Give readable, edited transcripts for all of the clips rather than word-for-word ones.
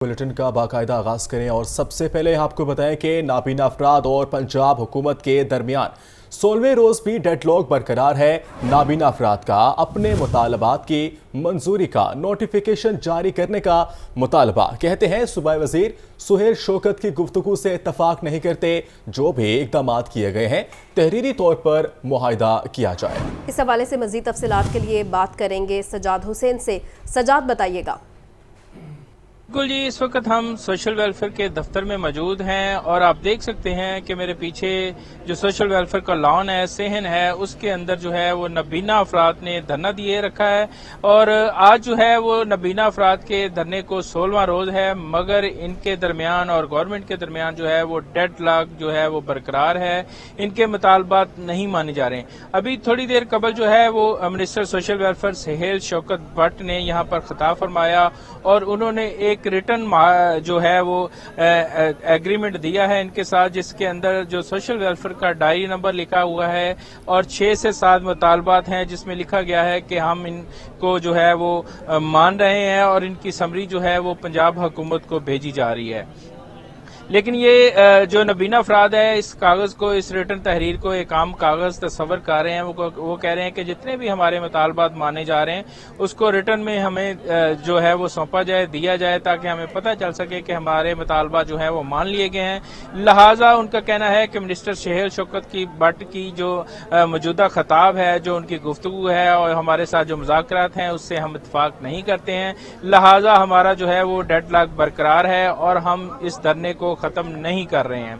Bulletin का बाकायदा आगाज करें और सबसे पहले आपको बताएं कि नाबीना अफराद और पंजाब हुकूमत के दरमियान 16वें रोज भी डेडलॉक बरकरार है। नाबीना अफराद का अपने मुतालबात की मंजूरी का नोटिफिकेशन जारी करने का मुतालबा। कहते हैं सूबाई वजीर सुहेल शौकत की गुफ्तगू से इत्तफाक नहीं करते, जो भी इकदाम किए गए हैं तहरीरी तौर पर मुआहिदा किया जाए। इस हवाले से मजीद तफसीलात के लिए बात करेंगे सजाद हुसैन से। सजाद, बताइएगा। बिल्कुल जी, इस वक्त हम सोशल वेलफेयर के दफ्तर में मौजूद हैं और आप देख सकते हैं कि मेरे पीछे जो सोशल वेलफेयर का लॉन है, सेहन है, उसके अंदर जो है वो नबीना अफराद ने धरना दिए रखा है। और आज जो है वो नबीना अफराद के धरने को 16वां रोज है, मगर इनके दरमियान और गवर्नमेंट के दरमियान जो है वो डेडलॉक जो है वो बरकरार है। इनके मुतालबात नहीं माने जा रहे हैं। अभी थोड़ी देर कबल जो है वो minister social welfare Suhail Shaukat Bhatt ने यहाँ पर खिताब फरमाया और उन्होंने एक रिटर्न जो है वो एग्रीमेंट दिया है इनके साथ, जिसके अंदर जो सोशल वेलफेयर का डायरी नंबर लिखा हुआ है और 6 से 7 मुतालबात हैं, जिसमें लिखा गया है कि हम इनको जो है वो मान रहे हैं और इनकी समरी जो है वो पंजाब हुकूमत को भेजी जा रही है। लेकिन ये जो नबीना अफराद है इस कागज को, इस रिटर्न तहरीर को एक आम कागज तस्वर कर रहे हैं। वो कह रहे हैं कि जितने भी हमारे मुतालबात माने जा रहे हैं उसको रिटर्न में हमें जो है वो सौंपा जाए, दिया जाए, ताकि हमें पता चल सके कि हमारे मुतालबात जो है वो मान लिए गए हैं। लिहाजा उनका कहना है कि मिनिस्टर सुहेल शौकत की भट्ट की जो मौजूदा खिताब है, जो उनकी गुफ्तगू है और हमारे साथ जो मुज़ाकरात हैं, उससे हम इत्तफाक नहीं करते हैं। लिहाजा हमारा जो है वो डेडलॉक बरकरार है और हम इस धरने को खत्म नहीं कर रहे हैं।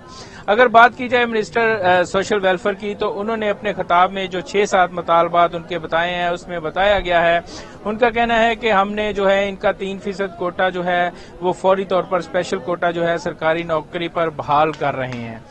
अगर बात की जाए मिनिस्टर सोशल वेलफेयर की, तो उन्होंने अपने खिताब में जो 6-7 मुतालबात उनके बताए हैं उसमें बताया गया है, उनका कहना है कि हमने जो है इनका 3% कोटा जो है वो फौरी तौर पर स्पेशल कोटा जो है सरकारी नौकरी पर बहाल कर रहे हैं।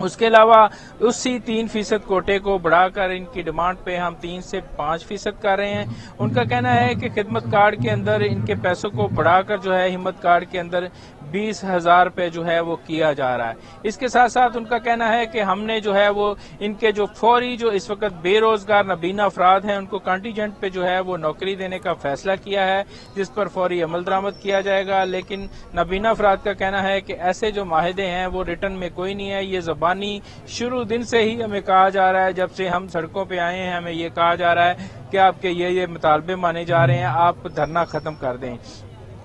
उसके अलावा उसी 3% कोटे को बढ़ाकर इनकी डिमांड पे हम 3 से 5% कर रहे हैं। उनका कहना है कि खिदमत कार्ड के अंदर इनके पैसों को बढ़ाकर जो है हिम्मत कार्ड के अंदर 20,000 रुपये जो है वो किया जा रहा है। इसके साथ साथ उनका कहना है कि हमने जो है वो इनके जो फौरी जो इस वक्त बेरोजगार नबीना अफराद हैं उनको कंटीजेंट पे जो है वो नौकरी देने का फैसला किया है, जिस पर फौरी अमल दरामद किया जाएगा। लेकिन नबीना अफराद का कहना है कि ऐसे जो माहिदे हैं वो रिटर्न में कोई नहीं है। ये ज़बानी शुरू दिन से ही हमें कहा जा रहा है, जब से हम सड़कों पे आए हैं हमें ये कहा जा रहा है कि आपके ये मुतालबे माने जा रहे हैं, आप धरना खत्म कर दें।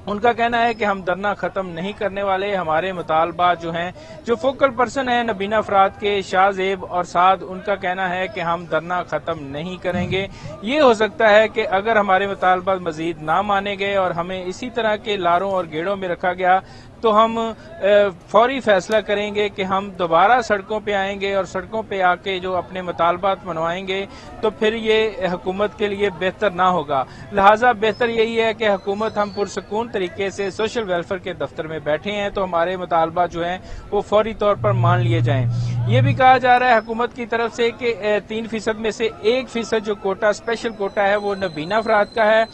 उनका कहना है कि हम धरना खत्म नहीं करने वाले। हमारे मुतालबात जो हैं, जो फोकल पर्सन है नबीना अफराद के शाहजेब और साद, उनका कहना है कि हम धरना खत्म नहीं करेंगे। ये हो सकता है कि अगर हमारे मुतालबात मजीद ना माने गए और हमें इसी तरह के लारों और गेड़ों में रखा गया तो हम फौरी फैसला करेंगे कि हम दोबारा सड़कों पे आएंगे और सड़कों पे आके जो अपने मुतालबात मनवाएंगे, तो फिर ये हुकूमत के लिए बेहतर ना होगा। लिहाजा बेहतर यही है कि हुकूमत हम पुरसकून तरीके से सोशल वेलफेयर के दफ्तर में बैठे हैं तो हमारे मुतालबात जो हैं वो फौरी तौर पर मान लिए जाएं। ये भी कहा जा रहा है हुकूमत की तरफ से कि 3% में से 1% जो कोटा स्पेशल कोटा है वो नबीना अफराद का है,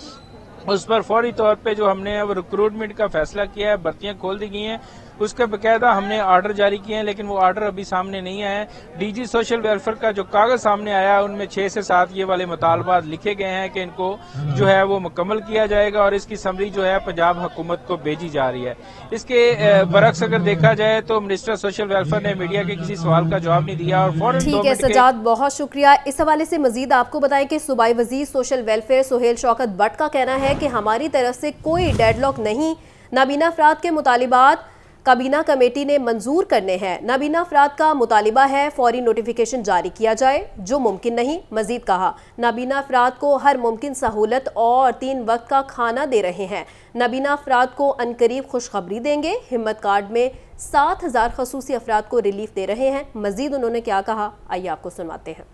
उस पर फौरी तौर पे जो हमने वो रिक्रूटमेंट का फैसला किया है, भर्तियां खोल दी गई हैं, उसका बकायदा हमने आर्डर जारी किए हैं, लेकिन वो आर्डर अभी सामने नहीं आए हैं। डीजी सोशल वेलफेयर का जो कागज सामने आया है उनमें 6 से 7 ये वाले मुतालबात लिखे गए हैं कि इनको जो है वो मुकम्मल किया जाएगा और इसकी समरी जो है पंजाब हुकूमत को भेजी जा रही है। इसके बरक्स अगर देखा जाए तो मिनिस्टर सोशल वेलफेयर ने मीडिया के किसी सवाल का जवाब नहीं दिया और फौरन। ठीक है सजाद, बहुत शुक्रिया। इस हवाले से मजीद आपको बताएं कि सूबाई वजीर सोशल वेलफेयर सुहेल शौकत भट्ट का कहना है कि हमारी तरफ से कोई डेडलॉक नहीं। नाबीना अफराद के मुतालिबात काबीना कमेटी ने मंजूर करने हैं। नाबीना अफराद का मुतालिबा है फौरी नोटिफिकेशन जारी किया जाए, जो मुमकिन नहीं। मजीद कहा, नाबीना अफराद को हर मुमकिन सहूलत और 3 वक्त का खाना दे रहे हैं। नाबीना अफराद को अनकरीब खुशखबरी देंगे। हिम्मत कार्ड में 7,000 खसूसी अफराद को रिलीफ दे रहे हैं। मजीद उन्होंने क्या कहा, आइए आपको सुनवाते हैं।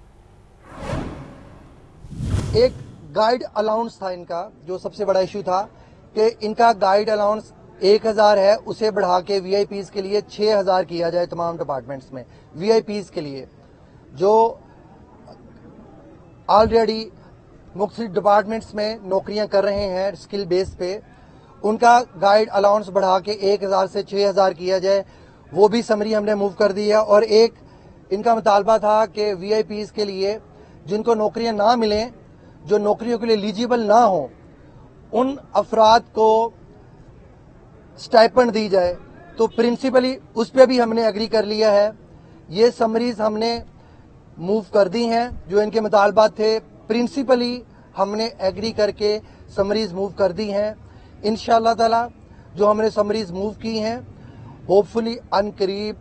एक गाइड अलाउंस था इनका, जो सबसे बड़ा इशू था कि इनका गाइड अलाउंस 1,000 है, उसे बढ़ा के वीआईपीज के लिए 6,000 किया जाए तमाम डिपार्टमेंट्स में। वीआईपीज के लिए जो ऑलरेडी मुख्तलिफ डिपार्टमेंट्स में नौकरियां कर रहे हैं स्किल बेस पे, उनका गाइड अलाउंस बढ़ा के 1,000 से 6,000 किया जाए। वो भी समरी हमने मूव कर दी है। और एक इनका मुतालबा था कि वीआईपीज के लिए जिनको नौकरियां ना मिलें, जो नौकरियों के लिए एलिजिबल ना हो, उन अफराद को स्टाइपेंड दी जाए, तो प्रिंसिपली उस पर भी हमने एग्री कर लिया है। ये समरीज हमने मूव कर दी हैं, जो इनके मुतालबात थे प्रिंसिपली हमने एग्री करके समरीज मूव कर दी हैं। इंशाअल्लाह ताला जो हमने समरीज मूव की हैं, होपफुली अनकरीब,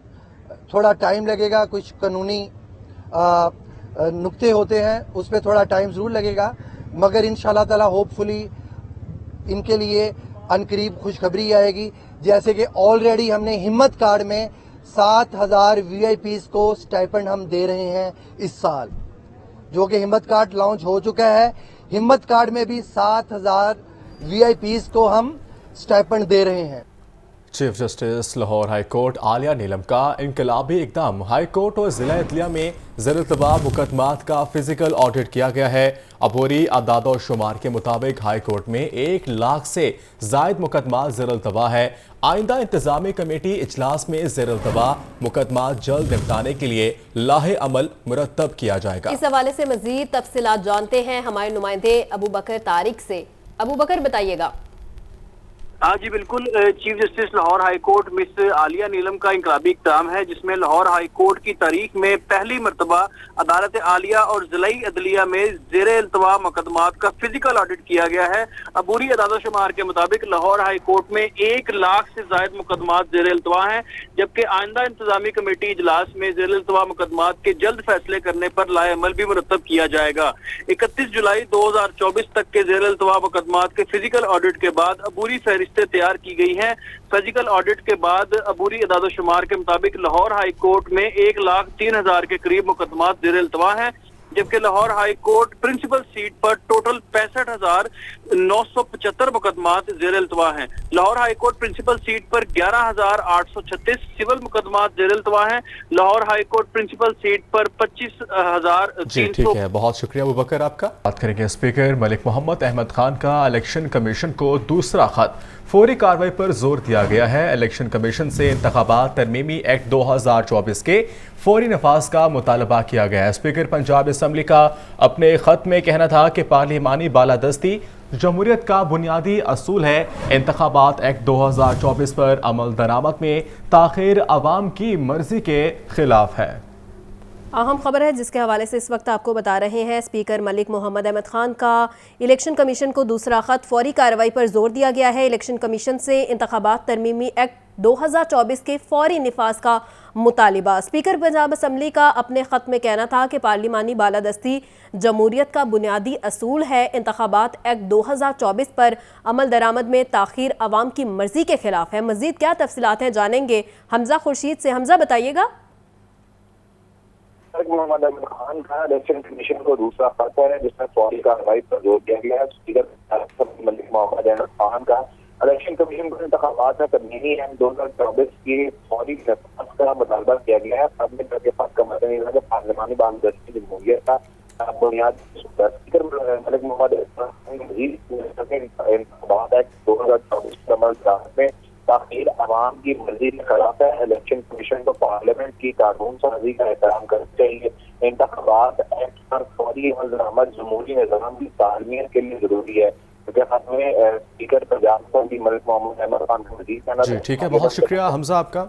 थोड़ा टाइम लगेगा, कुछ कानूनी नुक्ते होते हैं, उस पर थोड़ा टाइम ज़रूर लगेगा, मगर इंशाअल्लाह ताला होपफुली इनके लिए अनकरीब खुशखबरी आएगी। जैसे कि ऑलरेडी हमने हिम्मत कार्ड में 7,000 VIPs को स्टाइपेंड हम दे रहे हैं इस साल, जो कि हिम्मत कार्ड लॉन्च हो चुका है। हिम्मत कार्ड में भी 7,000 VIPs को हम स्टाइपेंड दे रहे हैं। Chief justice Lahore high court Aliya Neelam का इनकलाबी इकदाम। हाई कोर्ट और जिला इतलिया में ज़ेर-ए-इल्तवा मुकदमात का फिजिकल ऑडिट किया गया है। अबूरी अदाद और शुमार के मुताबिक हाई कोर्ट में 1 लाख से जायद मुकदमात ज़ेर-ए-इल्तवा है। आइंदा इंतजामी कमेटी इजलास में ज़ेर-ए-इल्तवा मुकदमात जल्द निपटाने के लिए लाहे अमल मुरतब किया जाएगा। इस हवाले से मजीद तफसीलात जानते हैं हमारे नुमाइंदे अबू बकर तारिक से। अबू बकर बताइएगा। हाँ जी बिल्कुल, chief justice Lahore high court miss Aliya Neelam का इनकलाबी इक़दाम है, जिसमें लाहौर हाई कोर्ट की तारीख में पहली मरतबा अदालत आलिया और ज़िलाई अदलिया में ज़ेर-ए-इल्तवा मुकदमात का फिजिकल ऑडिट किया गया है। अबूरी अदाद-ओ-शुमार के मुताबिक लाहौर हाई कोर्ट में 1 लाख से जायद मुकदमात ज़ेर-ए-इल्तवा हैं, जबकि आइंदा इंतजामी कमेटी इजलास में ज़ेर-ए-इल्तवा मुकदमात के जल्द फैसले करने पर लाए अमल भी मुरतब किया जाएगा। 31 जुलाई 2024 तक के ज़ेर-ए-इल्तवा मुकदमात के फिजिकल ऑडिट के बाद अबूरी फहरिस्तें तैयार की गई हैं। फिजिकल ऑडिट के बाद अबूरी अदाद-ओ-शुमार के मुताबिक लाहौर हाई कोर्ट में 1,03,000 के करीब मुकदमात ज़ेर-ए-इल्तवा हैं, जबकि Lahore high Court principal seat पर टोटल 65,975 मुकदमात ज़ेर-ए-इल्तवा हैं। Lahore high Court principal seat पर 11,836 सिविल मुकदमात ज़ेर-ए-इल्तवा हैं। Lahore high Court principal seat पर 25,300। जी ठीक है, बहुत शुक्रिया अबू बकर आपका। बात करेंगे स्पीकर मलिक मोहम्मद अहमद खान का इलेक्शन कमीशन को दूसरा खत। फौरी कार्रवाई पर जोर दिया गया है। इलेक्शन कमीशन से इंतखाबात तरमीमी एक्ट 2024 के फौरी नफाज का मुतालबा किया गया है। स्पीकर पंजाब असम्बली का अपने खत में कहना था कि पार्लिमानी बालादस्ती जमहूरियत का बुनियादी असूल है। इंतखाबात एक्ट 2024 पर अमल दरामद में ताखीर अवाम की मर्जी के खिलाफ है। अहम खबर है जिसके हवाले से इस वक्त आपको बता रहे हैं, स्पीकर मलिक मोहम्मद अहमद खान का इलेक्शन कमीशन को दूसरा खत। फौरी कार्रवाई पर जोर दिया गया है। इलेक्शन कमीशन से इंतखाबात तरमीमी एक्ट 2024 के फौरी निफाज का मुतालिबा। स्पीकर पंजाब असम्बली का अपने खत में कहना था कि पार्लिमानी बालादस्ती जमहूरियत का बुनियादी असूल है। इंतखाबात एक्ट 2024 पर अमल दरामद में ताखीर अवाम की मर्जी के खिलाफ है। मजीद क्या तफसीलात हैं जानेंगे हमजा खुर्शीद से। हमजा बताइएगा। मोहम्मद अहमद खान का इलेक्शन कमीशन को दूसरा खत है, जिसमें फौरी कार्रवाई पर जोर दिया गया है। स्पीकर मलिक मोहम्मद अहमद खान का इलेक्शन कमीशन को इंतखाबात में तरमीमी एक्ट 2024 की फौरी नफाज का मुतालबा किया गया है। का मतलब है पार्लिमानी बालादस्ती जमहूरियत का बुनियादी स्पीकर मलिक मोहम्मद इंतखाबात एक्ट 2024 के अमल में ताखीर अवाम की मर्जी के खिलाफ है। इलेक्शन कमीशन को पार्लियामेंट की कानून साजी का एहतराम करना चाहिए। इंतखाबात एक्ट पर फौरी अमल दरामद जमहूरी निज़ाम की तालमीर के लिए जरूरी है। स्पीकर पंजाब असम्बली मलिक मोहम्मद अहमद खान का मजीद कहना। जी ठीक है, बहुत शुक्रिया हमजा आपका।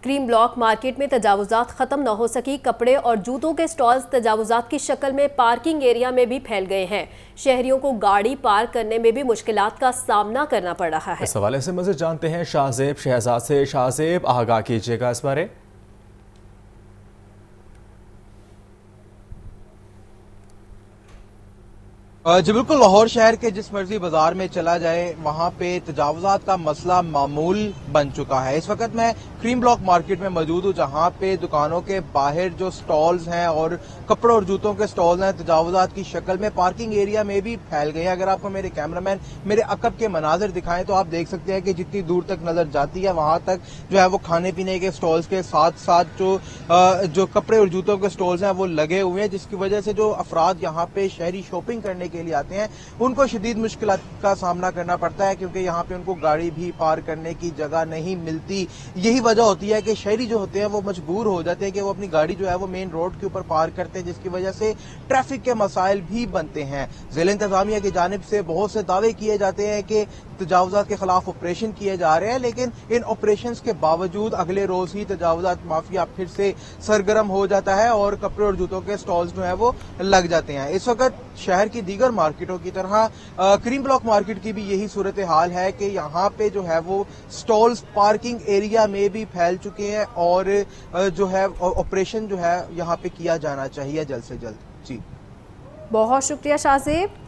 क्रीम ब्लॉक मार्केट में तजावुजात ख़त्म न हो सकी। कपड़े और जूतों के स्टॉल्स तजावुजात की शक्ल में पार्किंग एरिया में भी फैल गए हैं। शहरियों को गाड़ी पार्क करने में भी मुश्किलात का सामना करना पड़ रहा है। इस हवाले से मज़ीद जानते हैं शाहजेब शहजाद से। शाहजेब, आगाह कीजिएगा इस बारे। जी बिल्कुल, लाहौर शहर के जिस मर्जी बाजार में चला जाए वहां पे तजावुजात का मसला मामूल बन चुका है। इस वक्त मैं क्रीम ब्लॉक मार्केट में मौजूद हूं, जहां पे दुकानों के बाहर जो स्टॉल्स हैं और कपड़ों और जूतों के स्टॉल्स हैं तजावुजात की शक्ल में पार्किंग एरिया में भी फैल गए हैं। अगर आपको मेरे कैमरामैन मेरे अकब के मनाजिर दिखाएं तो आप देख सकते हैं कि जितनी दूर तक नजर जाती है वहां तक जो है वो खाने पीने के स्टॉल्स के साथ साथ जो कपड़े और जूतों के स्टॉल्स हैं वो लगे हुए हैं, जिसकी वजह से जो अफराद यहाँ पे शहरी शॉपिंग करने کے لیے آتے ہیں उनको शदीद मुश्किलात का सामना करना पड़ता है, क्योंकि यहाँ पे उनको गाड़ी भी पार करने की जगह नहीं मिलती। यही वजह होती है कि शहरी जो होते हैं वो मजबूर हो जाते हैं कि वो अपनी गाड़ी जो है वो मेन रोड के ऊपर पार करते हैं, जिसकी वजह से ट्रैफिक के मसाइल भी बनते हैं। ज़िला इंतजामिया की जानिब से बहुत से दावे किए जाते हैं कि तजावुज़ात के खिलाफ ऑपरेशन किए जा रहे हैं, लेकिन इन ऑपरेशंस के बावजूद अगले रोज ही तजावुज़ात माफिया फिर से सरगर्म हो जाता है और कपड़े और जूतों के स्टॉल्स जो है वो लग जाते हैं। इस वक्त शहर की दीगर मार्केटों की तरह क्रीम ब्लॉक मार्केट की भी यही सूरत हाल है कि यहाँ पे जो है वो स्टॉल्स पार्किंग एरिया में भी फैल चुके हैं और जो है ऑपरेशन जो है यहाँ पे किया जाना चाहिए जल्द से जल्द। जी बहुत शुक्रिया शाहजेब।